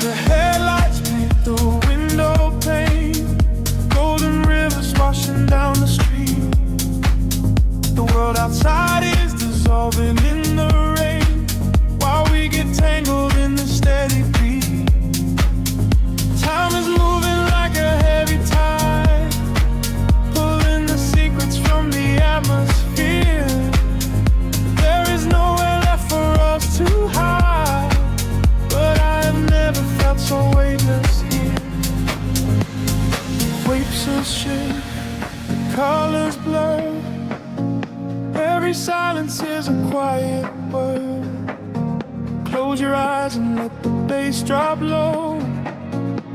The headlights paint the window pane, golden rivers washing down the street. The world outside is dissolving in the rain, while we get tangled in the steady beat. Time is moving like a heavy tide, pulling the secrets from the atmosphere. There is nowhere left for us to hide, but I have never felt so weightless here. Waves of shade, colors blur, every silence is a quiet word. Close your eyes and let the bass drop low.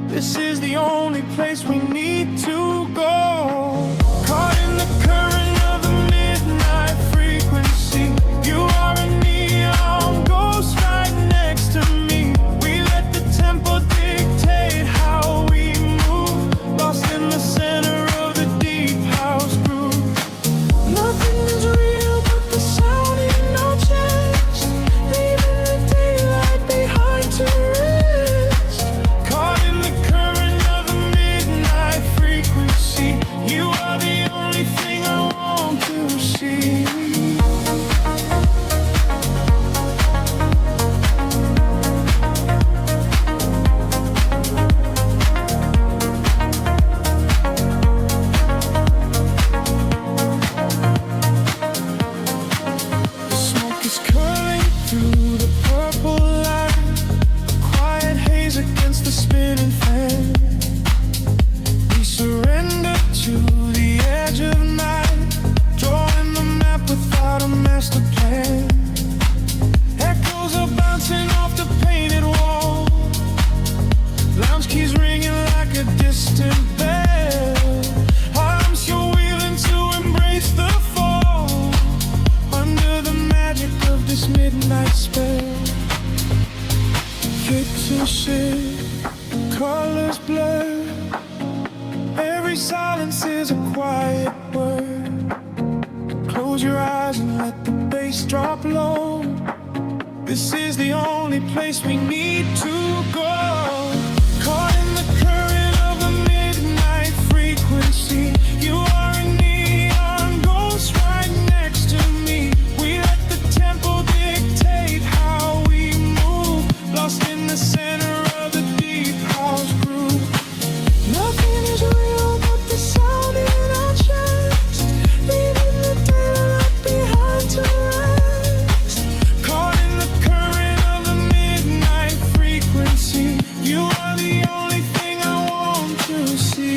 This is the only place we need to go. Caught in the current of the midnight frequency. You are a neon ghost right next to me. We let the tempo dictate how we move, lost in the center of the deep house groove. Nothing is real but the sound in our chest, leaving the daylight behind to rest. Caught in the current of the midnight frequency. You are the only thing I want to see. The smoke is curling through the purple light, a quiet haze against the spinning fan. We surrender to the edge of night, drawing the map without a master plan. Echoes are bouncing off the painted wall, lounge keys ringing like a distant bell. Arms you're wheeling to embrace the fall, under the magic of this midnight spell. Picture shift, colors blur, every silence is a quiet word. Close your eyes and let the bass drop low. This is the only place we need to go. Caught in the current of the midnight frequency. You are a neon ghost right next to me. We let the tempo dictate how we move, lost in the center of the deep house groove. Nothing is real but the sound in our chest, leaving the daylight behind to rest. Caught in the current of the midnight frequency. You are the only thing I want to see.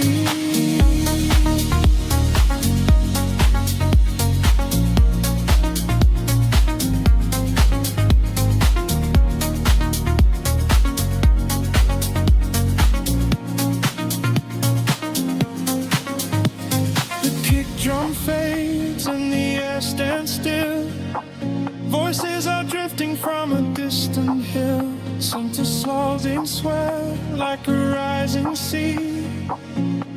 The kick drum fades and the air stands still. Voices are drifting from a distant hill, some to salt-in sweat like a rising sea,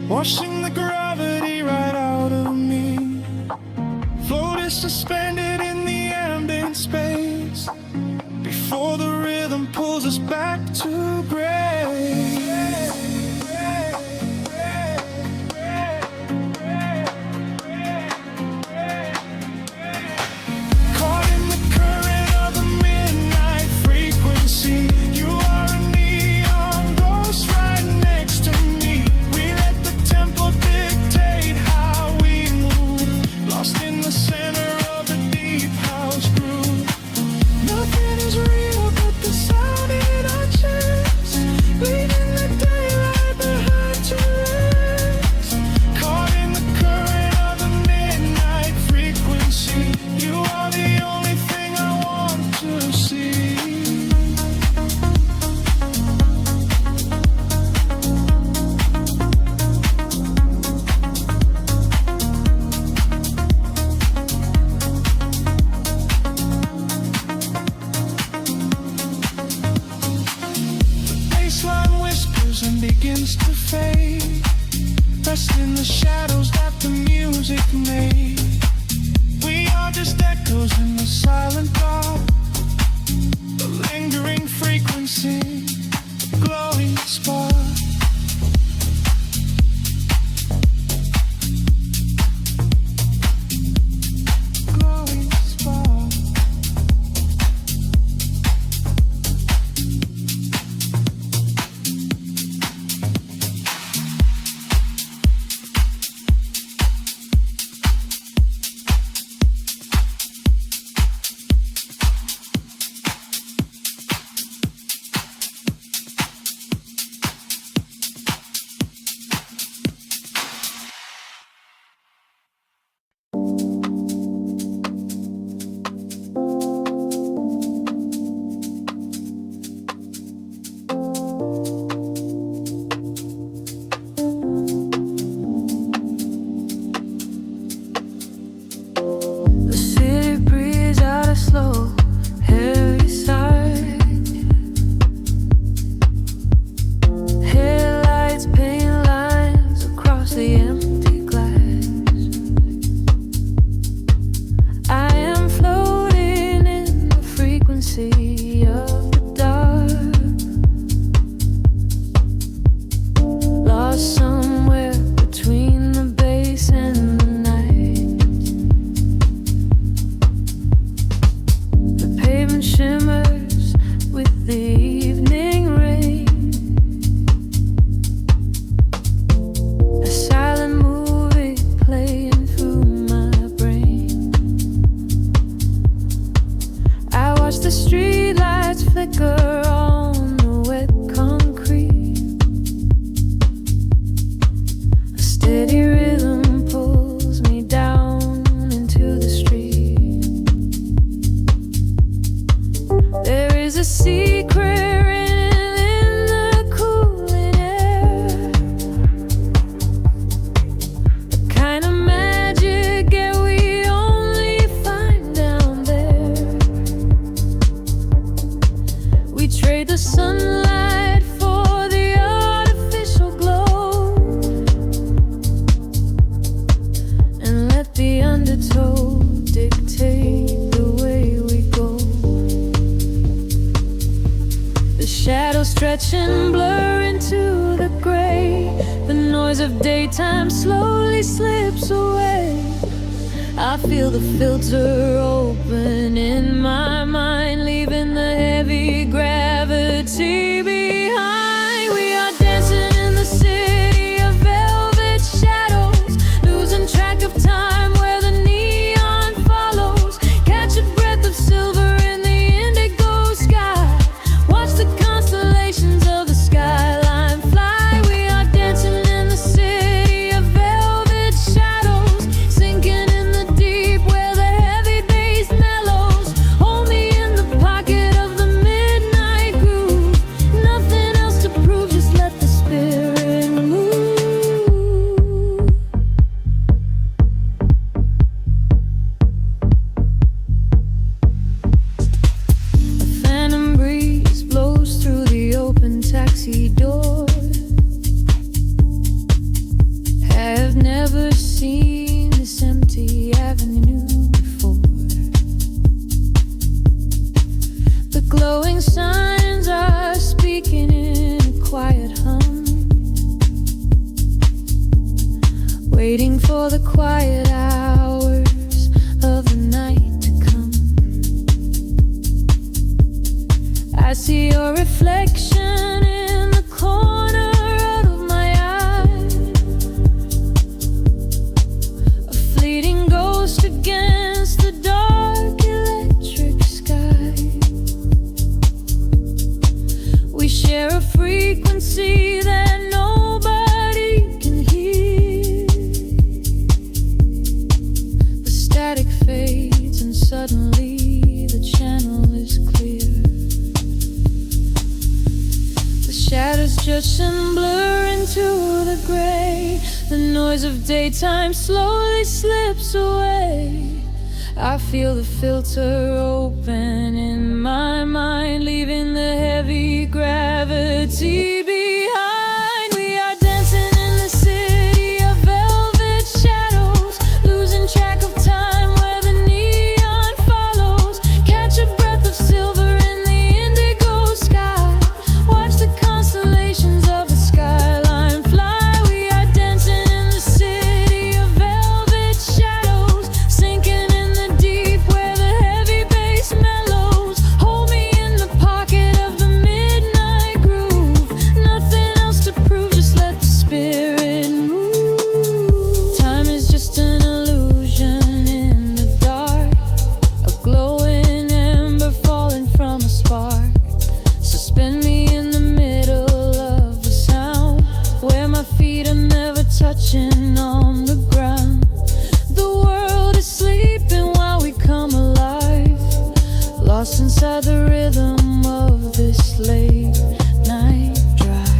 washing the gravity right out of me. Float is suspended in the ambient space, before the rhythm pulls us back to gray. Caught in the current of the midnight frequency. You are a neon ghost right next to me. We let the tempo dictate how we move, lost in the center of the deep house groove. Nothing is real but the sound in our chest, leaving the daylight behind to rest. Caught in the current of the midnight frequency. You are the only thing I want to see. Baseline whispers and begins to fade, rest in the shadows that the music made. We are just echoes in the silent dark, a lingering frequency, glow the streetlights flicker on the wet concrete. A steady rhythm pulls me down into the street. There is a secret the sunlight for the artificial glow, and let the undertow dictate the way we go. The shadows stretch and blur into the gray. The noise of daytime slowly slips away. I feel the filter open in my mind, leaving the heavy gravity behind. We are dancing in the city of velvet shadows, losing track of time where the neon follows. Catch a breath of silver in the indigo sky. Watch the constellations of the skyline fly. We are dancing in the city of velvet shadows, sinking in the deep where the heavy bass mellows. Hold me in the pocket of the midnight groove. Nothing else to prove, just let the spirit move. A phantom breeze blows through the open taxi door. Have never seen this empty avenue before. The glowing signs are speaking in a quiet hum, waiting for the quiet hours of the night to come. I see your reflection in the corner of my eye, a fleeting ghost against the dark electric sky. We share a frequency that nobody can hear. The static fades and suddenly the channel is clear. The shadows judge and blur into the gray. The noise of daytime slowly slips away. I feel the filter open in my mind, leaving the heavy gravity behind. We are dancing in the city of velvet shadows, losing track of time where the neon follows. Catch a breath of silver in the indigo sky. Watch the constellations of the skyline fly. We are dancing in the city of velvet shadows, sinking in the deep where the heavy bass mellows. Hold me in the pocket of the midnight groove. Nothing else to prove, just let the spirit move. Time is just an illusion in the dark, a glowing ember falling from a spark. Suspend me in the middle of the sound, where my feet are never touching on the ground. The world is sleeping while we come alive, lost inside the rhythm of this late night drive.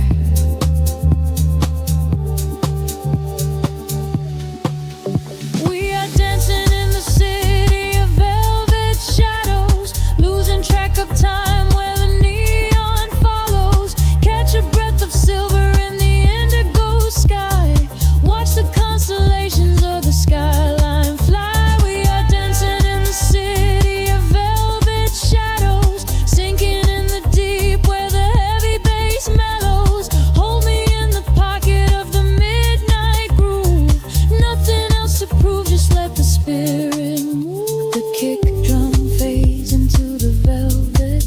We are dancing in the city of velvet shadows, losing track of time where the neon follows. Catch a breath of silver in the indigo sky. Watch the constellations of the skyline fly. We are dancing in the city of velvet shadows, sinking in the deep where the heavy bass mellows. Hold me in the pocket of the midnight groove. Nothing else to prove, just let the spirit move. The kick drum fades into the velvet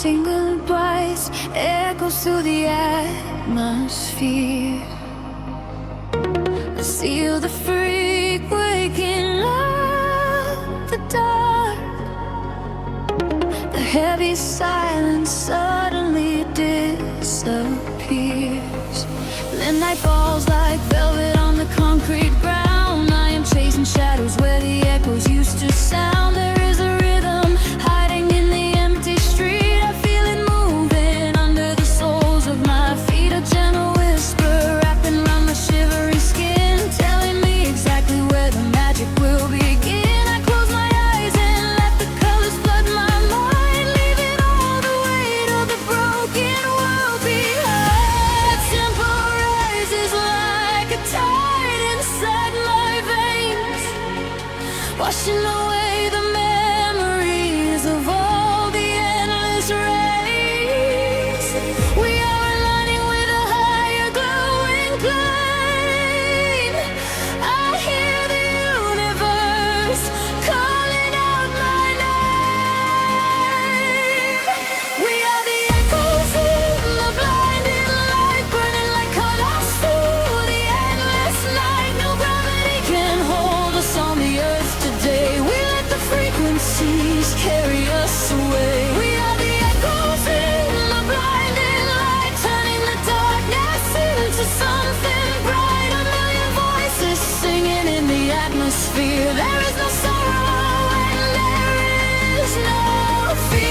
parting goodbyes echoes through the atmosphere. I seal the freak waking up the dark. The heavy silence suddenly disappears. The night falls like velvet on the concrete ground. I am chasing shadows where the echoes used to sound. There is a rhythm hiding in the empty street. I feel it moving under the soles of my feet. A gentle whisper wrapping around my shivering skin, telling me exactly where the magic will begin. I close my eyes and let the colors flood my mind, leaving all the weight of the broken world behind. The tempo rises like a tide inside my veins, washing away the memories of all the endless rays. We are aligning with a higher glowing plane. I hear the universe calling out my name. We are the echoes in the blinding light, burning like colors through the endless night. No gravity can hold us on the earth today. We let the frequencies carry us away. We are the echoes in the blinding light, turning the darkness into something bright. A million voices singing in the atmosphere. There is no sorrow and there is no fear.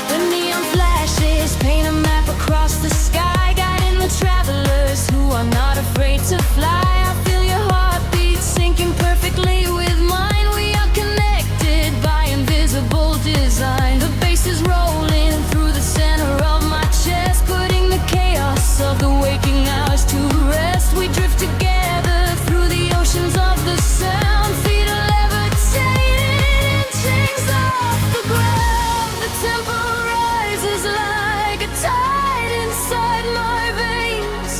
The neon flashes paint a map across the sky, guiding the travelers who are not afraid to fly. I feel your heartbeat syncing perfectly with mine. We are connected by invisible design. The bass is rolling through the center of my chest, putting the chaos of the waking hours to rest. We drift together through the oceans of the sound, feet are levitating, chains off the ground. The tempo rises like a tide inside my veins,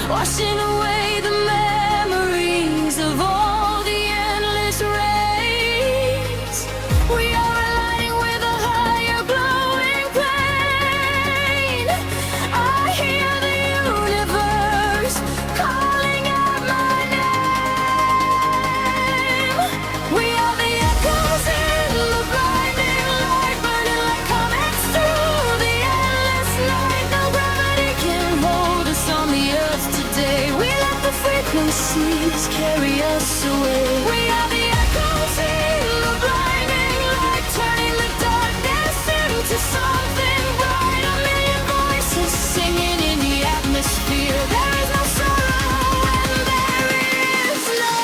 washing away the memories of all the endless rays. We are aligning with a higher glowing plane. I hear the universe calling out my name. We are the echoes in the blinding light, burning like comets through the endless night. No gravity can hold us on the earth today. We let the frequencies carry us away. We are the echoes in the blinding light, turning the darkness into something bright. A million voices singing in the atmosphere. There is no sorrow and there is no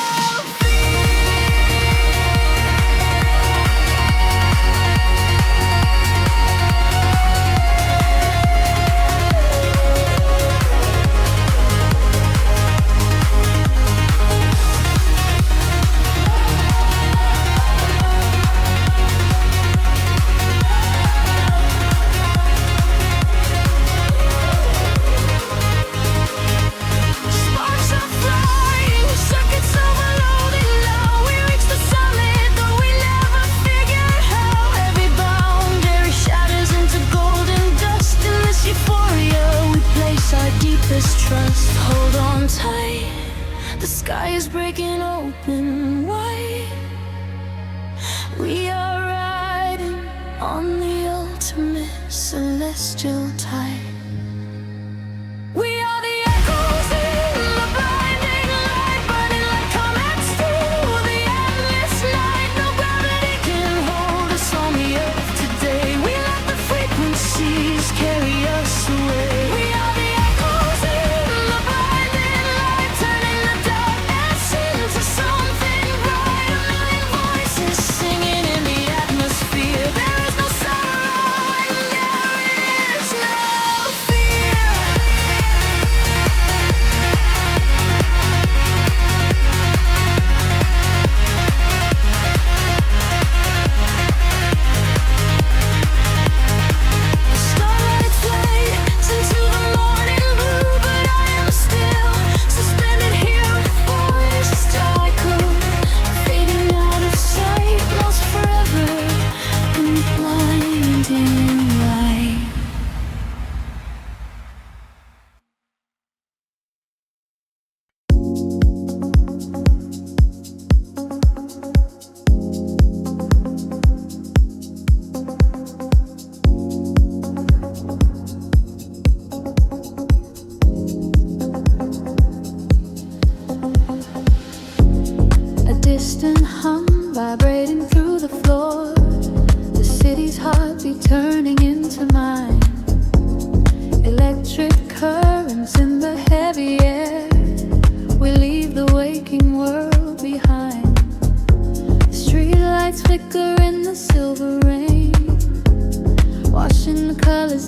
sparks are flying, circuits overloading now. We reach the summit, though we never figured how. Every boundary shatters into golden dust. In this euphoria, we place our deepest trust. Hold on tight, the sky is breaking open wide. We are riding on the ultimate celestial tide. We are the echoes in the blind.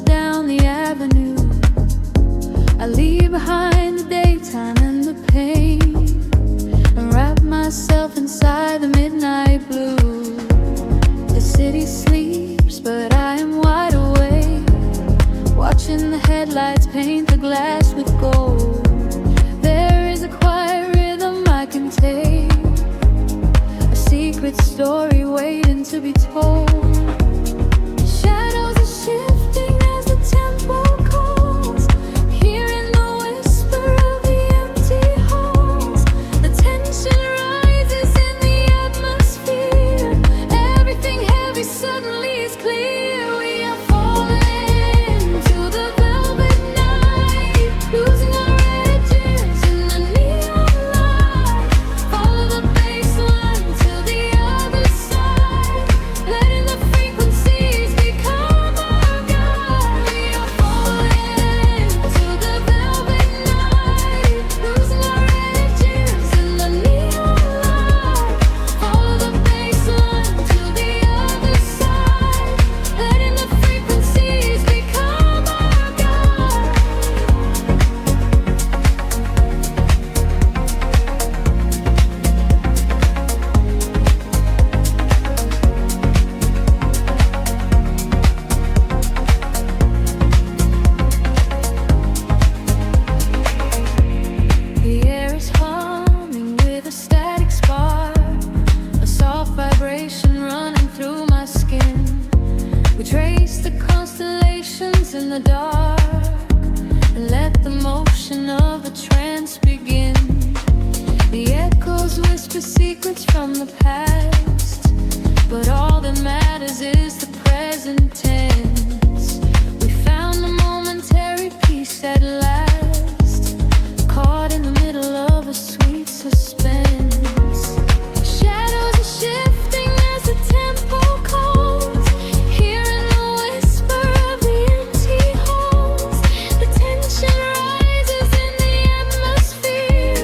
down the avenue. I leave behind the daytime and the pain, and wrap myself inside the midnight blue. The city sleeps, but I am wide awake, watching the headlights paint the glass with gold. There is a quiet rhythm I can take, a secret story waiting to be told. Shadows are shifting as the tempo calls, hearing the whisper of the empty halls. The tension rises in the atmosphere, everything heavy suddenly is clear. We are falling to the velvet night, losing our edges in the neon light. Follow the bassline to the other side, letting the frequencies become our guide. We are falling to the velvet night, losing our edges in the neon light. Follow the bassline to the other side, letting the frequencies become our guide. The air is humming with a static spark, a soft vibration running through my skin. We trace the constellations in the dark, and let the motion of the trance begin. The echoes whisper secrets from the past, but all that matters is the present tense. We found a momentary peace at last, caught in the middle of a sweet suspense. Shadows are shifting as the tempo calls, hearing the whisper of the empty halls. The tension rises in the atmosphere,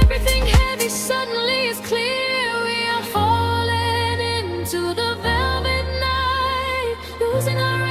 everything heavy suddenly is clear. We are falling into the velvet night, losing our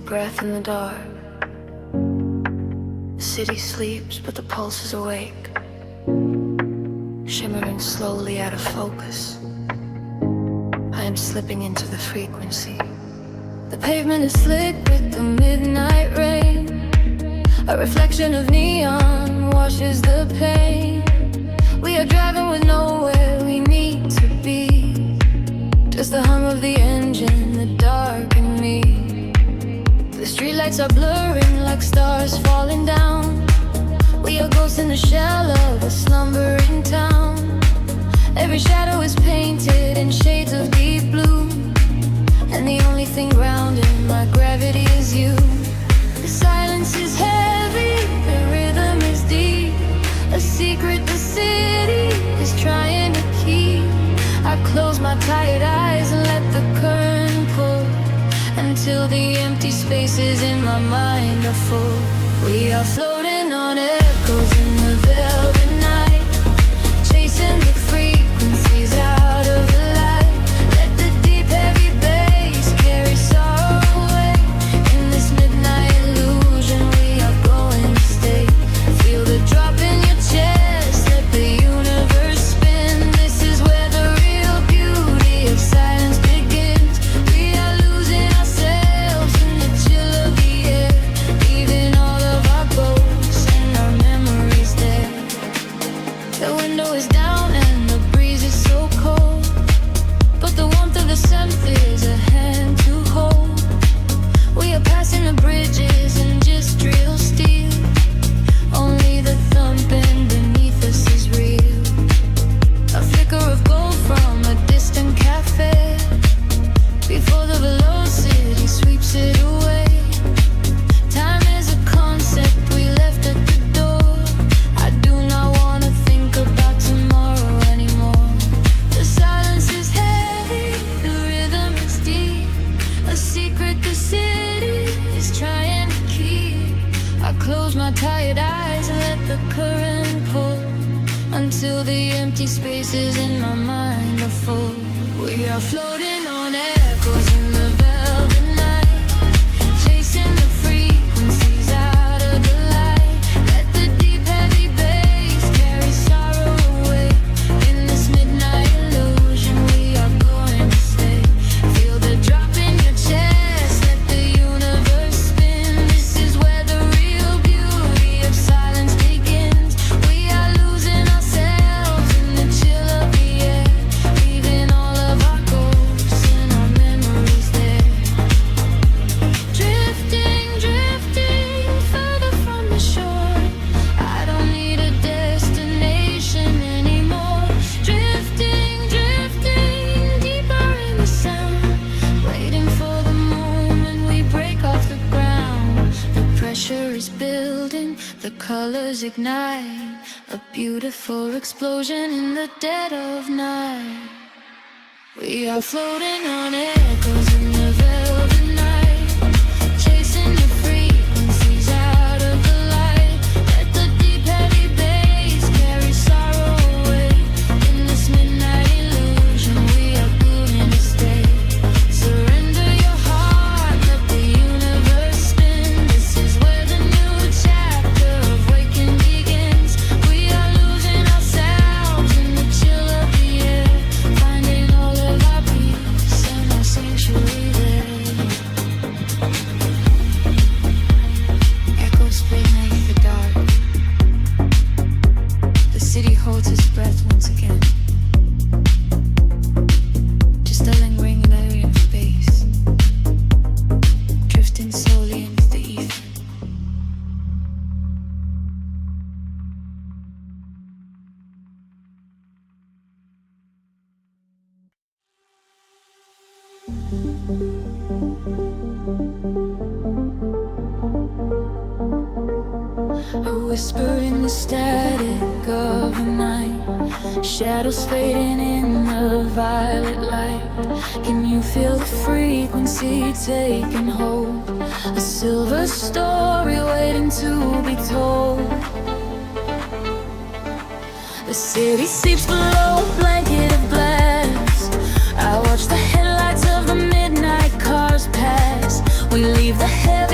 breath in the dark. The city sleeps, but the pulse is awake, shimmering slowly out of focus. I am slipping into the frequency. The pavement is slick with the midnight rain. A reflection of neon washes the pain. We are driving with nowhere we need to be. Just the hum of the engine, the dark and me. The streetlights are blurring like stars falling down. We are ghosts in the shell of a slumbering town. Every shadow is painted in shades of deep blue, and the only thing grounding my gravity is you. The silence is heavy, the rhythm is deep. A secret the city is trying to keep. I close my tired eyes and let the current pull, until the empty spaces in my mind are full. We are floating on echoes in the velvet night, chasing the frequencies out of the light. Let the deep heavy bass carry sorrow away. In this midnight illusion we are going to stay. Feel the drop in your chest, let the universe spin. This is where the real beauty of silence begins. We are losing ourselves in the chill of the air, leaving all of our ghosts and our memories there. The window is down and the breeze is so cold, but the warmth of the scent is a hand to hold. We are passing the bridges and just drill steel. Only the thumping beneath us is real. A flicker of gold from a distant cafe, before the velocity sweeps it away. Time is a concept we left at the door. I do not want to think about tomorrow anymore. The silence is heavy, the rhythm is deep. A secret the city is trying to keep. I close my tired eyes and let the current pull, until the empty spaces in my mind are full. We are floating on echoes in the velvet night, chasing the frequencies out of the light. Let the deep heavy bass carry sorrow away. In this midnight illusion we are going to stay. Feel the drop in your chest, let the universe spin. This is where the real beauty of silence begins. We are losing ourselves in the chill of the air, leaving all of our ghosts and our memories there. Drifting, drifting further from the shore. I don't need a destination anymore. Drifting, drifting deeper in the sound, waiting for the moment we break off the ground. The pressure is building, the colors ignite, a beautiful explosion in the dead of night. We are floating on echoes in the velvet night, chasing the frequencies out of the light. Let the deep heavy bass carry sorrow away. In this midnight illusion we are going to stay. Surrender your heart, let the universe spin. This is where the new chapter of waking begins. We are losing ourselves in the chill of the air, finding all of our peace and our sanctuary there. Echoes beneath the dark. The city holds its breath once again. Just a lingering layer of space, drifting slowly into the ether. A whisper in the static of the night, shadows fading in the violet light. Can you feel the frequency taking hold? A silver story waiting to be told. The city sleeps below a blanket of glass. I watch the headlights of the midnight cars pass. We leave the head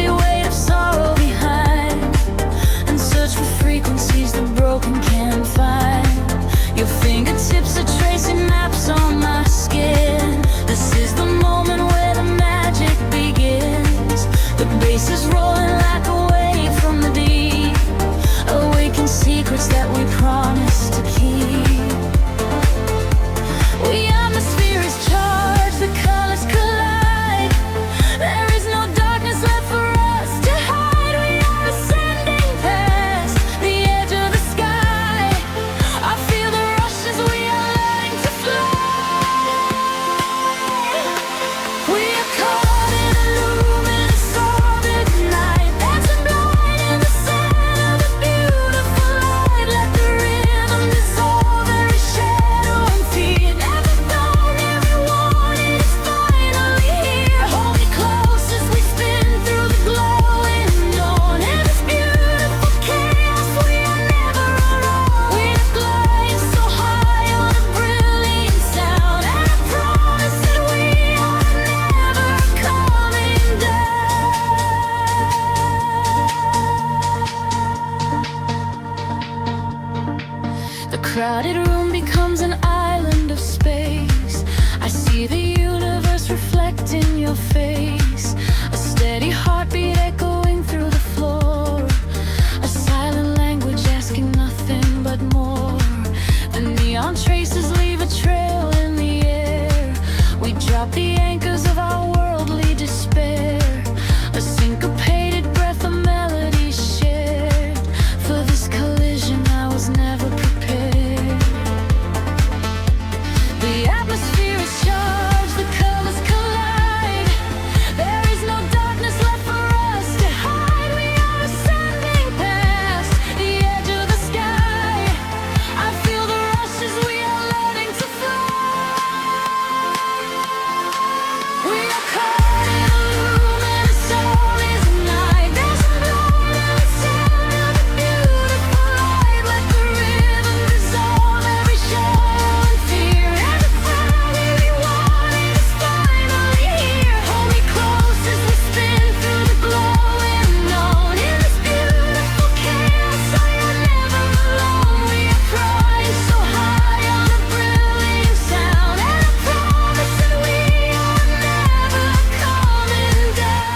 crowded room becomes an island of space. I see the universe reflect in your face. A steady heartbeat echoing through the floor. A silent language asking nothing but more. The neon traces leave a trail in the air. We drop the anchors of our worldly despair. A syncopated breath of melodies shared. For this collision I was never prepared. The atmosphere is charged, the colors collide. There is no darkness left for us to hide. We are ascending past the edge of the sky. I feel the rush as we are learning to fly. We are caught in a loom and the soul is night. There's a blood and the sound of a beautiful light. Let the rhythm dissolve every shadow and fear. And the Friday we wanted is finally here. Hold me close as we spin through the glowing unknown. In this beautiful chaos I am never alone. We are flying so high on a brilliant sound. And I promise that we are never coming down.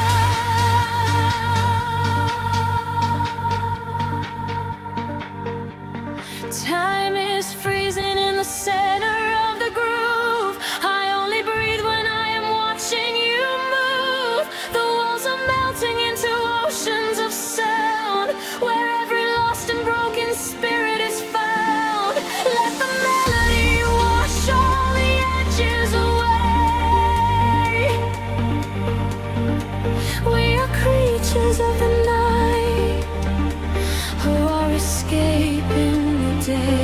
Time is freezing in the center of the groove. I only breathe when I am watching you move. The walls are melting into oceans of sound, where every lost and broken spirit is found. Let the melody wash all the edges away. We are creatures of the night, who are escaping the day.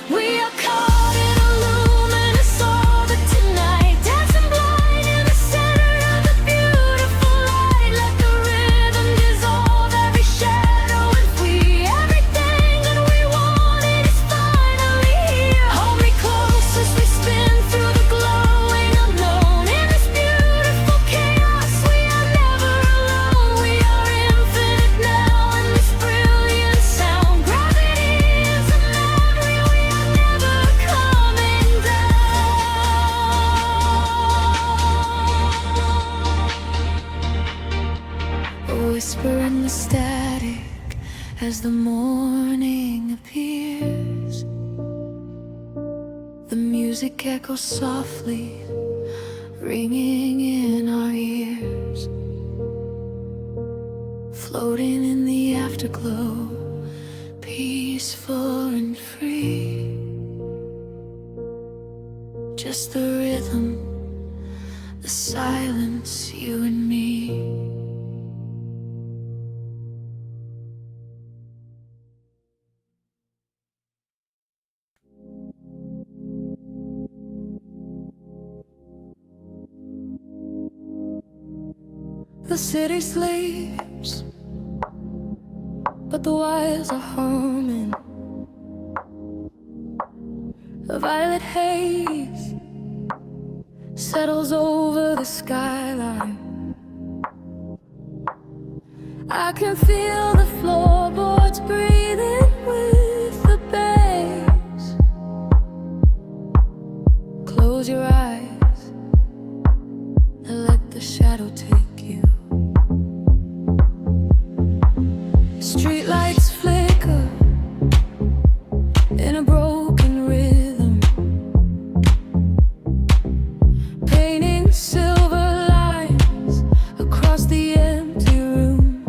We are caught in a luminous orbit tonight, dancing blind in the center of the beautiful light. Let the rhythm dissolve every shadow and flee. Everything that we wanted is finally here. Hold me close as we spin through the glowing unknown. In this beautiful chaos we are never alone. We are infinite now in this brilliant sound. Gravity is a memory, we are never coming down. A whisper in the static as the morning appears. The music echoes softly, ringing in our ears. Floating in the afterglow, peaceful and free. Just the rhythm, the silence, you and me. The city sleeps, but the wires are humming. A violet haze settles over the skyline. I can feel the floorboards breathing with the bass. Close your eyes and let the shadow take you. Streetlights flicker in a broken rhythm, painting silver lines across the empty room.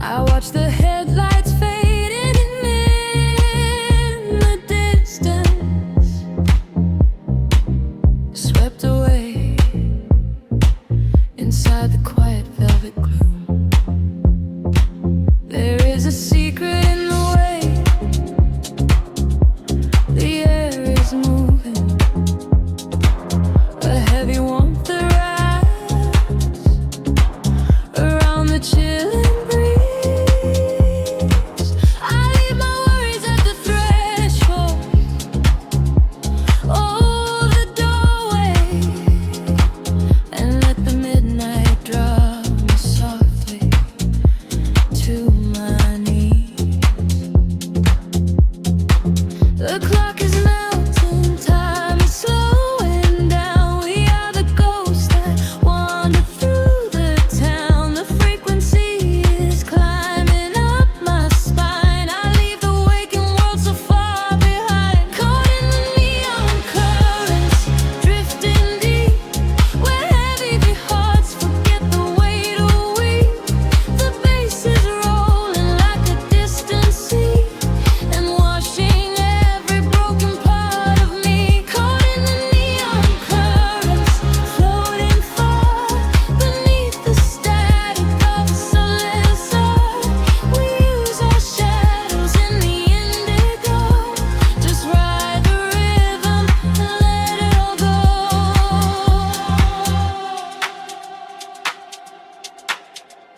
I watch the headlights fading in the distance, swept away inside the quiet velvet gloom. There is a secret in the way the air is moving, a heavy warmth that wraps around the chilling breeze.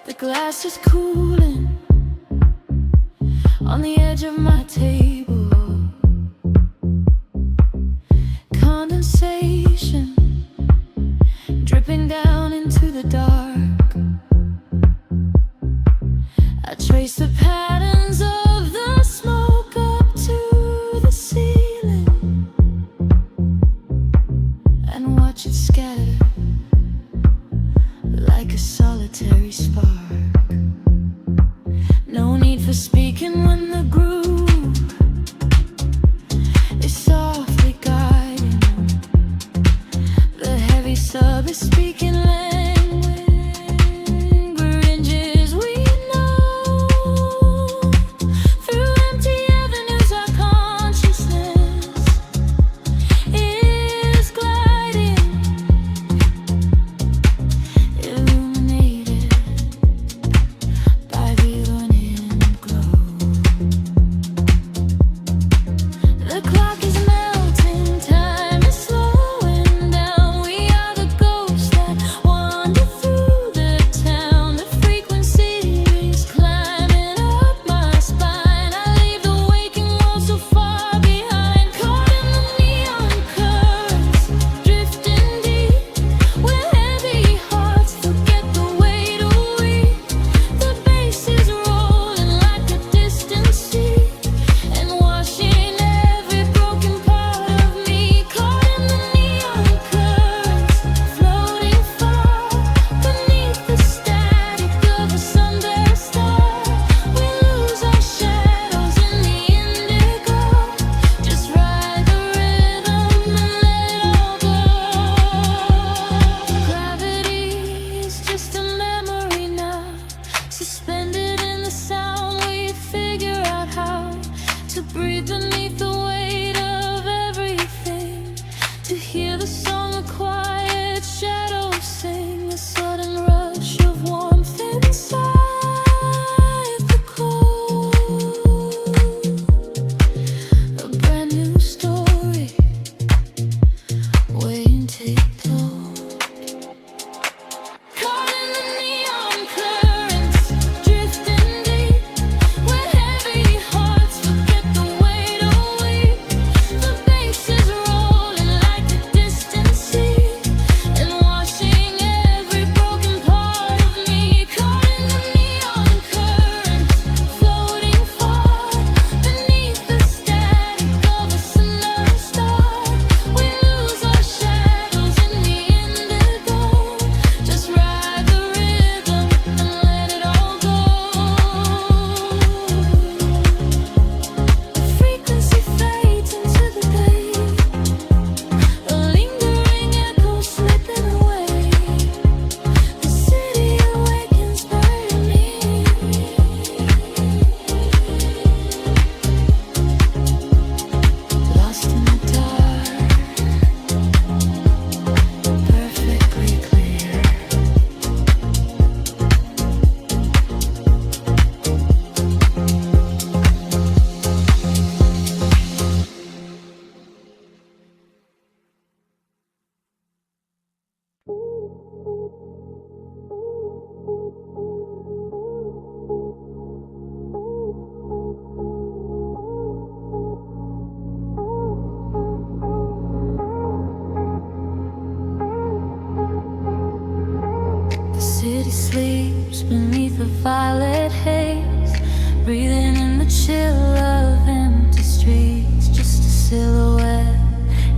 The glass is cooling on the edge of my table. Condensation dripping down into the dark. I trace the patterns of the smoke up to the ceiling and watch it scatter like a solitary spark. No need for speaking when the groove is softly guiding. The heavy sub is speaking languages we know. Through empty avenues our consciousness is gliding, illuminated by the burning glow. The clock is melting, time is slowing down. We are the ghosts that wander through the town. The frequency is climbing up my spine. I leave the waking world so far behind. Caught in the neon currents, drifting deep, where heavy hearts forget the weight of we. The bass is rolling like a distant sea and washing every broken part of me. Caught in the neon currents, floating far beneath the static of a sunburst star. We lose our shadows in the indigo. Just ride the rhythm and let it all go. Gravity is just a memory now, suspended in the sound. We figure out how to breathe beneath the weight of everything, to hear the song of quiet shadows sing, a sudden rush of warmth inside the cold. A brand new story waiting to be told. Caught in the neon currents, drifting deep, where heavy hearts forget the weight of we. The bass is rolling like a distant sea and washing every broken part of me. Caught in the neon currents, floating far beneath the static of a sundown star. We lose our shadows in the indigo. Just ride the rhythm and let it all go. The frequency fades into the day, a lingering echo slipping away. The city awakens burning me. Lost in the dark, perfectly clear. The city sleeps beneath a violet haze, breathing in the chill of empty streets. Just a silhouette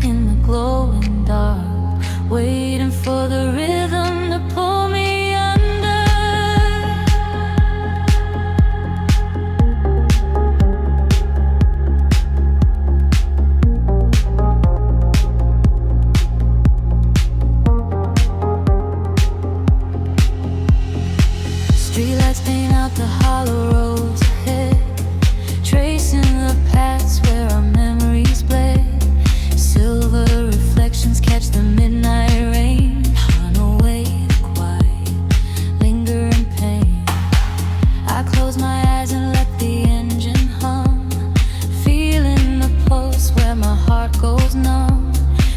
in the glowing dark, waiting for the rhythm to pull me under. Streetlights paint out the hollow roads ahead, tracing the paths where our memories bled. Silver reflections catch the midnight rain, run away the quiet, lingering pain. I close my eyes and let the engine hum, feeling the pulse where my heart goes numb.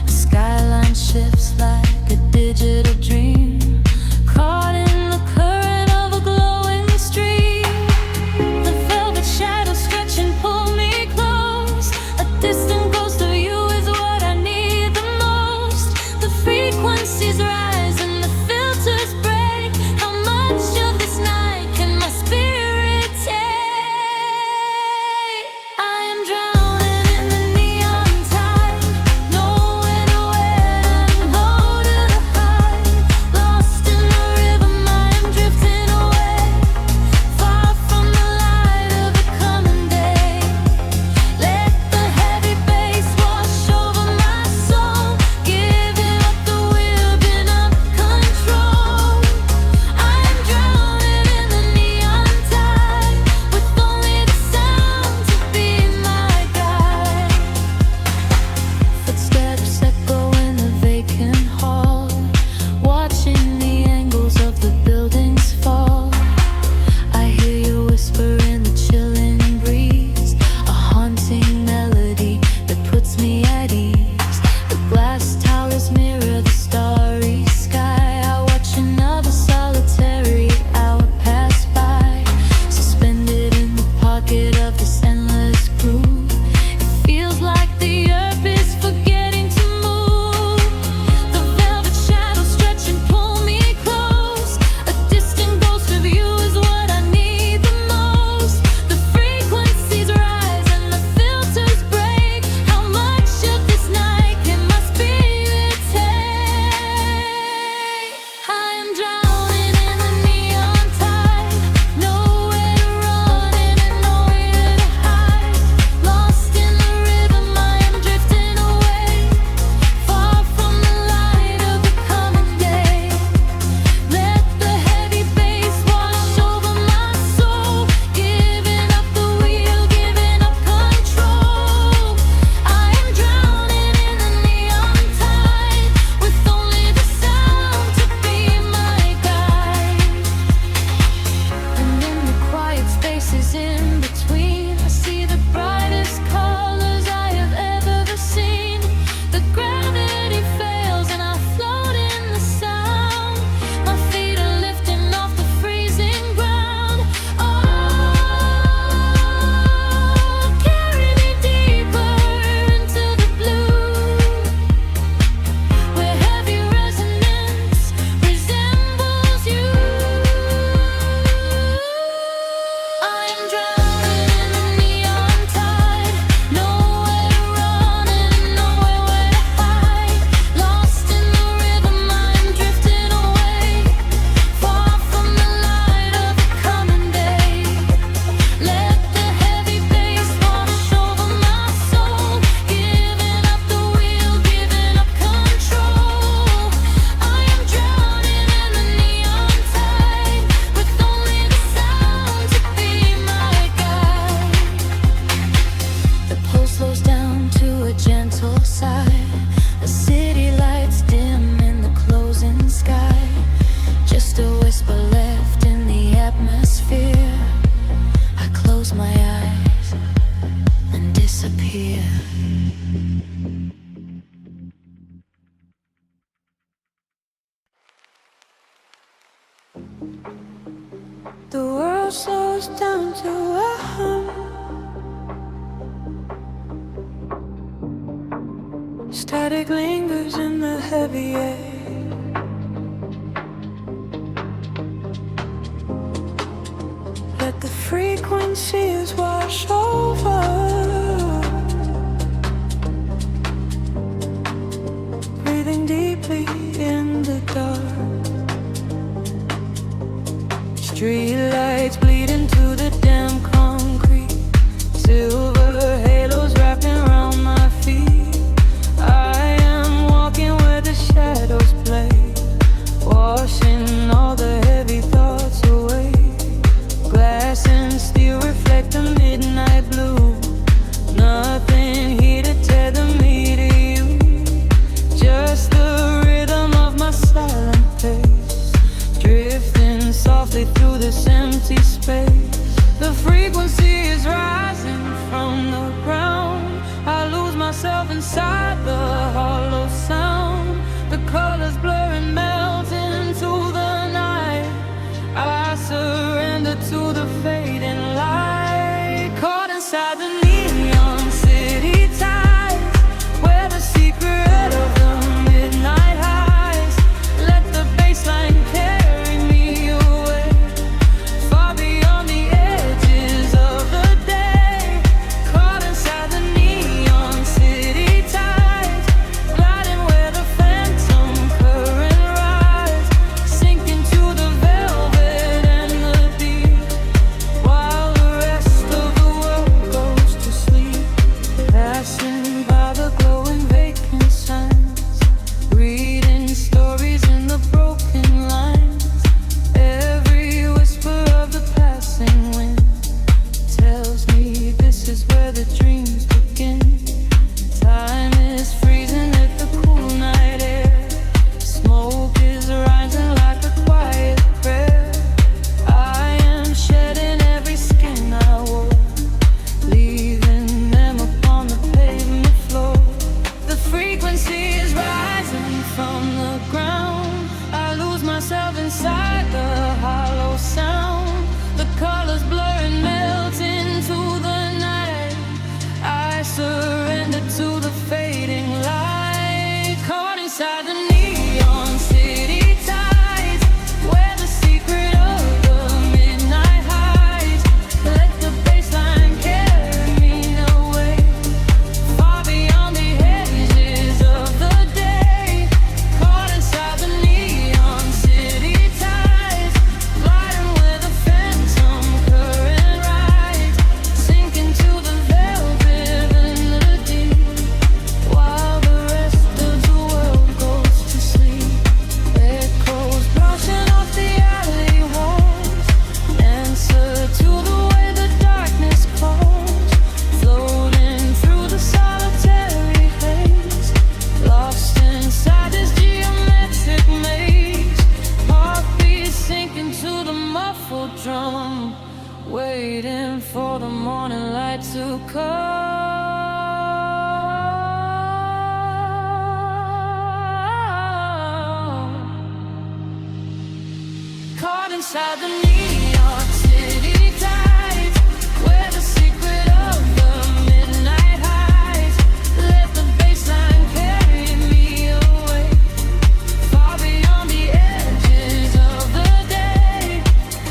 The skyline shifts like a digital dream, caught in the current of a glow. world slows down to a hum. Static lingers in the heavy air. Let the frequencies wash over. Breathing deeply in the dark. Street lights bleed into the damn concrete. Silver halos wrapping around my feet. I am walking where the shadows play, washing all the heavy thoughts away. Glass and steel reflect the midnight blue. Nothing here to tether me to you. Just the rhythm of my silent pace, drifting softly through this empty space. The frequency is rising from the ground. I lose myself inside the hollow sound. The colors blur and melt into the night. I surrender to the fading light. Caught inside the neon city tides, where the secret of the midnight highs. Let the bassline carry me away, far beyond the edges of the day. Caught inside the neon city tides, gliding where the phantom current rise, sinking to the velvet and the deep, while the rest of the world goes to sleep. Passing by the glowing vacant signs, reading stories in the broken lines. Every whisper of the passing wind tells me this is where the dreams begin. Time is freezing at the cool night air. Smoke is rising like a quiet prayer. I am shedding every skin I wore, leaving them upon the pavement floor. The frequency is rising from the ground. I lose myself inside the hollow sound. The colors blur and melt into the night. I surrender to the fading light. Caught inside the neon city tides, where the secret of the midnight hides. Let the bassline carry me away, far beyond the edges of the day. Caught inside the neon city tides, gliding where the phantom current rides, sinking to the velvet and the deep, while the rest of the world goes to sleep. Echoes bouncing off the alley walls, answer to the way the darkness calls, floating through the solitary haze, lost inside this geometric maze. Heartbeat sinking to the muffled drum, waiting for the morning light to come. Caught inside the neon city tides, where the secret of the midnight hides. Let the bassline carry me away, far beyond the edges of the day.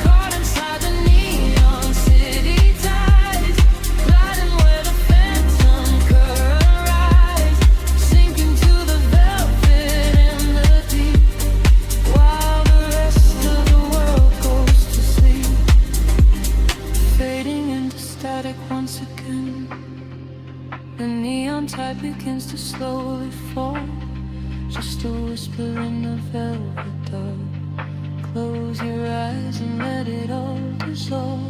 Caught inside the neon city tides, gliding where the phantom current rise, sinking to the velvet and the deep, while the rest of the world goes to sleep. Fading into static once again, the neon tide begins to slowly fall. Just a whisper in the velvet dark. Close your eyes and let it all dissolve.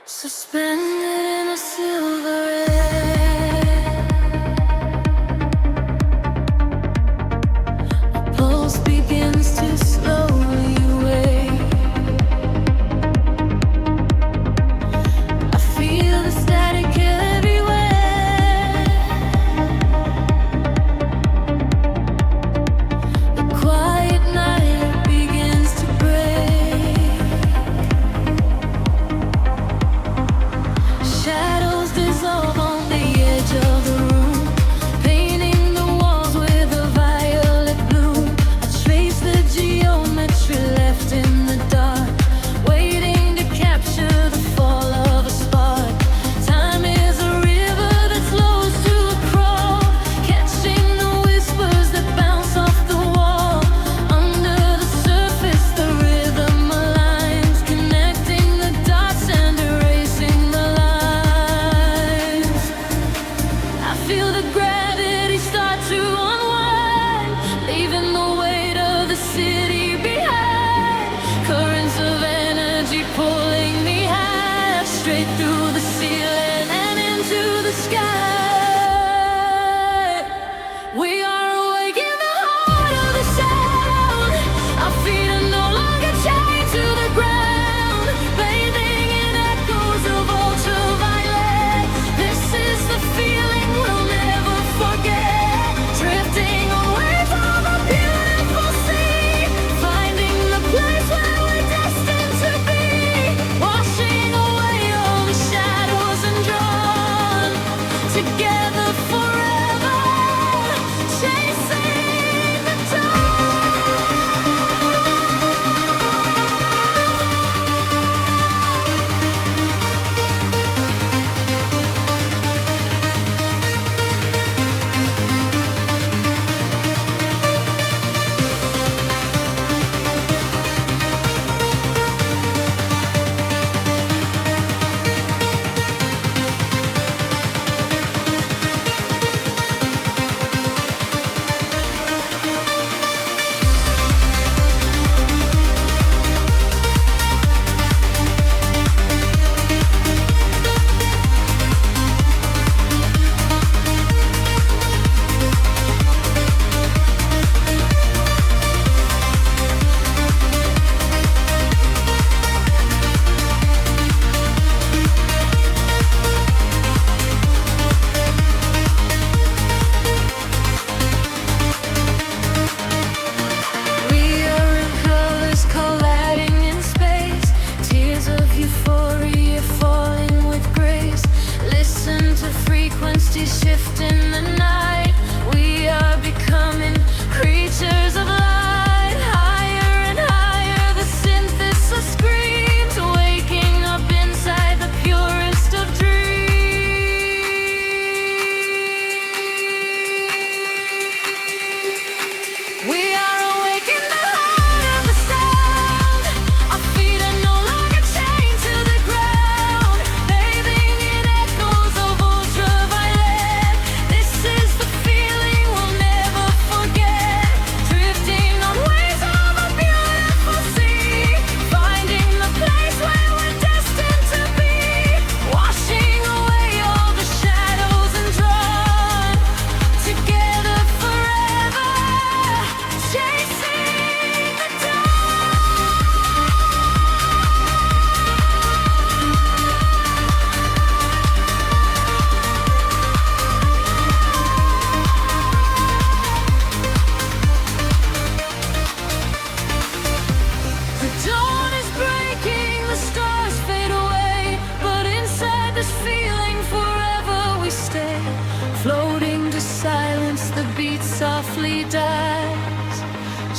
Suspended in a silver air, the pulse begins to slowly wake. I feel the static everywhere. The quiet night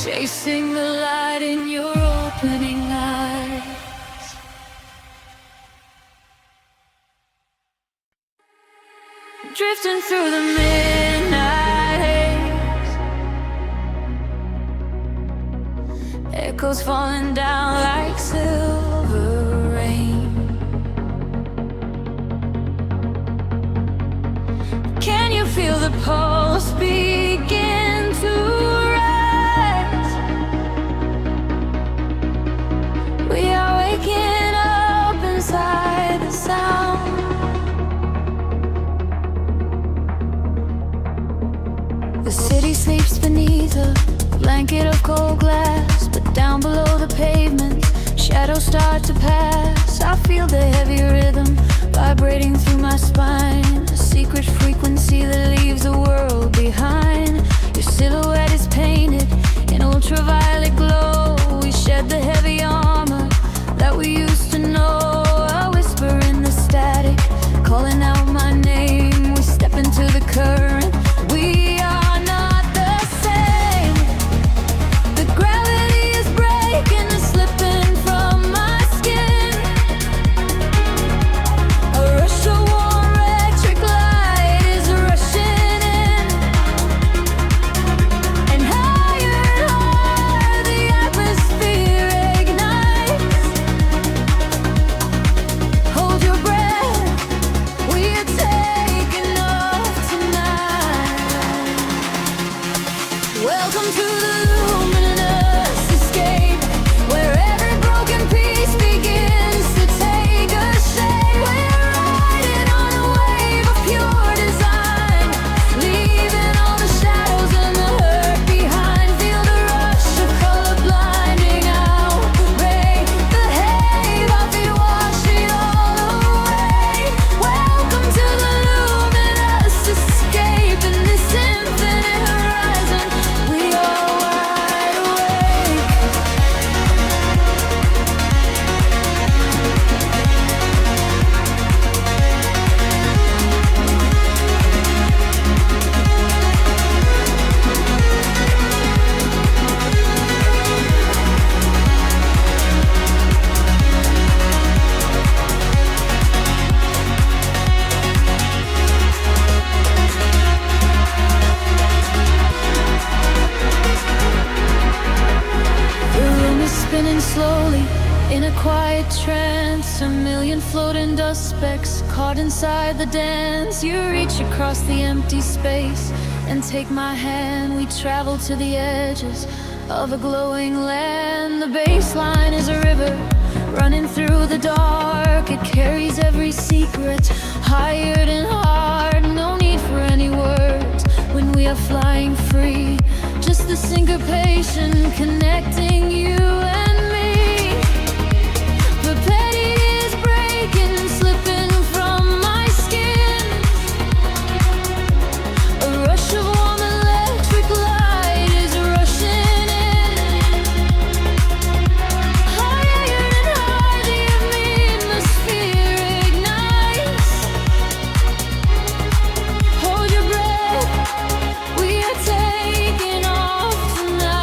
chasing the light in your opening eyes. Drifting through the midnight haze, echoes falling down like silver rain. Can you feel the pulse begin to rise? We are waking up inside the sound. The city sleeps beneath a blanket of cold glass, but down below the pavement, shadows start to pass. I feel the heavy rhythm vibrating through my spine, a secret frequency that leaves the world behind. Your silhouette is painted in ultraviolet glow. We shed the heavy armor that we used to know. A whisper in the static, calling out my name. We step into the current. We are not the same. The gravity is breaking and slipping from my skin. A rush of warm electric light is rushing in, and higher the atmosphere ignites. Hold your breath, we are taking off tonight. Welcome to the luminous escape, where every broken piece begins to take a shape. We're riding on a wave of pure design, leaving all the shadows and the hurt behind. Feel the rush of color blinding out. Ray the haze, our feet wash it all away. Welcome to the luminous escape, in this infinite horizon we are wide awake. The room is spinning slowly in a quiet trance. A million floating dust specks caught inside the dance. You reach across the empty space and take my hand. We travel to the edges of a glowing land. The baseline is a river running through the dark. It carries every secret, hired and hard. No need for any words when we are flying free. Just the syncopation connecting you and me. The petty is breaking and slipping from my skin. A rush of warm electric light is rushing in. Higher and higher the atmosphere ignites. Hold your breath, we are taking off tonight.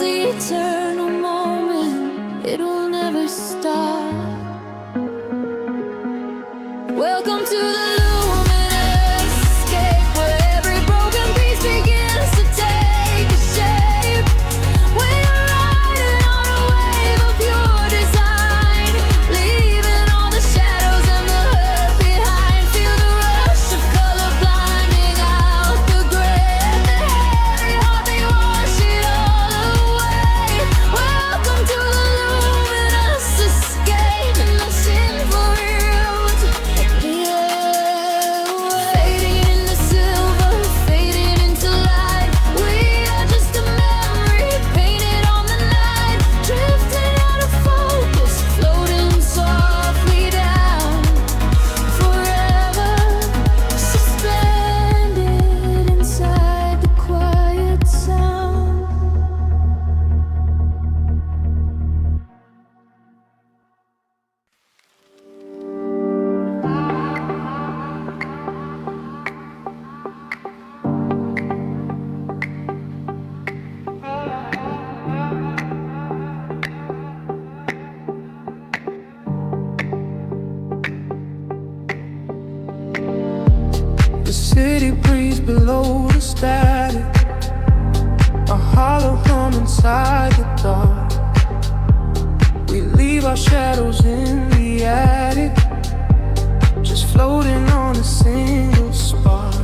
the eternal moment, it will never stop. Welcome to the luminous escape, where every broken piece begins to take a shape. We are riding on a wave of pure design, leaving all the shadows and the hurt behind. Feel the rush of color blinding out the gray, and the heavy heart, they wash it all away. Welcome to the luminous escape, and the sinful rules. Fading into silver, fading into light. We are just a memory painted on the night, drifting out of focus, floating softly down, forever suspended inside the quiet sound. The city breeze below the static, a hollow hum inside the dark. We leave our shadows in the attic, just floating on a single spark.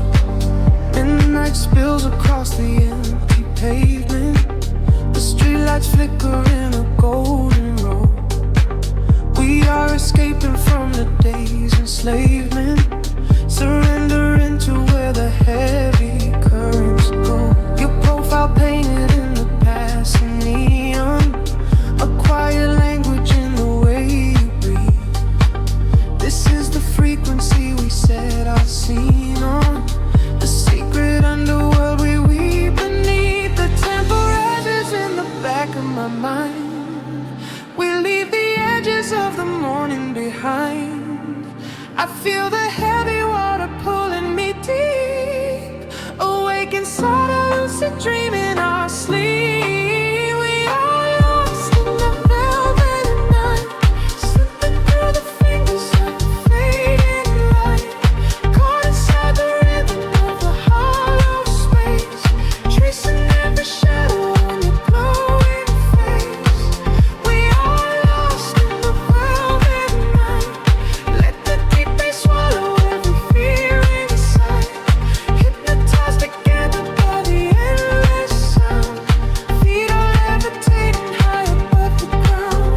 Midnight spills across the empty pavement, the streetlights flicker in a golden row. We are escaping from the day's enslavement, surrendering to where the heavy currents go. Your profile painted in the passing neon, a quiet language in the way you breathe. This is the frequency we set our scene on, the secret underworld we weave beneath. The temperatures in the back of my mind, we leave the edges of the morning behind. I feel the heavy water pulling me deep, awake inside a lucid dream in our sleep. We are lost in the velvet night, slipping through the fingers of the fading light, caught inside the rhythm of the hollow space, tracing every shadow on your glowing face. We are lost in the velvet night, let the deep bass swallow every fear inside, hypnotized together by the endless sound. Feet are levitating high above the ground.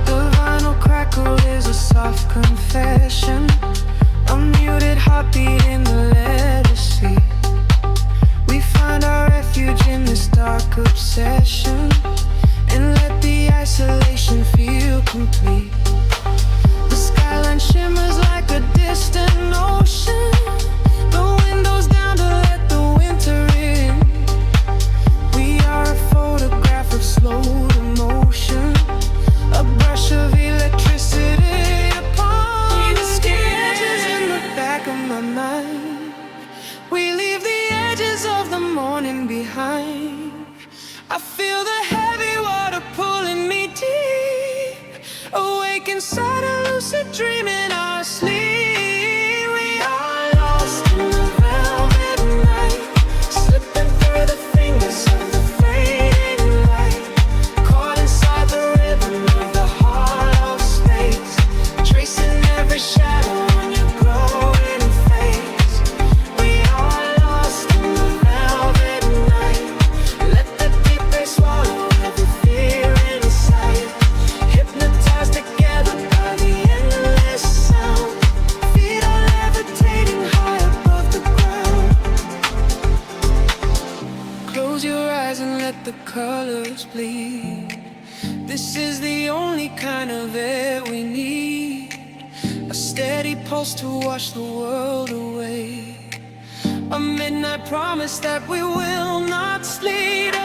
The vinyl crackle is a soft confession, a muted heartbeat in the letter C. We find our refuge in this dark obsession, and let the isolation feel complete. The skyline shimmers like a distant ocean, the windows down to let the winter in. We are a photograph of slow emotion, a brush of electricity upon the sketches in the back of my mind. We leave the edges of the morning behind. I feel the heavy water pulling me deep, awake inside a lucid dream in our sleep. We are lost in the velvet night, slipping through the fingers of the fading light, caught inside the rhythm of the hollow space, tracing every shadow on your glowing face. We are lost in the velvet night, let the deep bass swallow every fear inside, hypnotized together by the endless sound. Feet are levitating high above the ground. Close your eyes and let the colors bleed. This is the only kind of air we need, a steady pulse to wash the world away. A midnight promise that we will not sleep.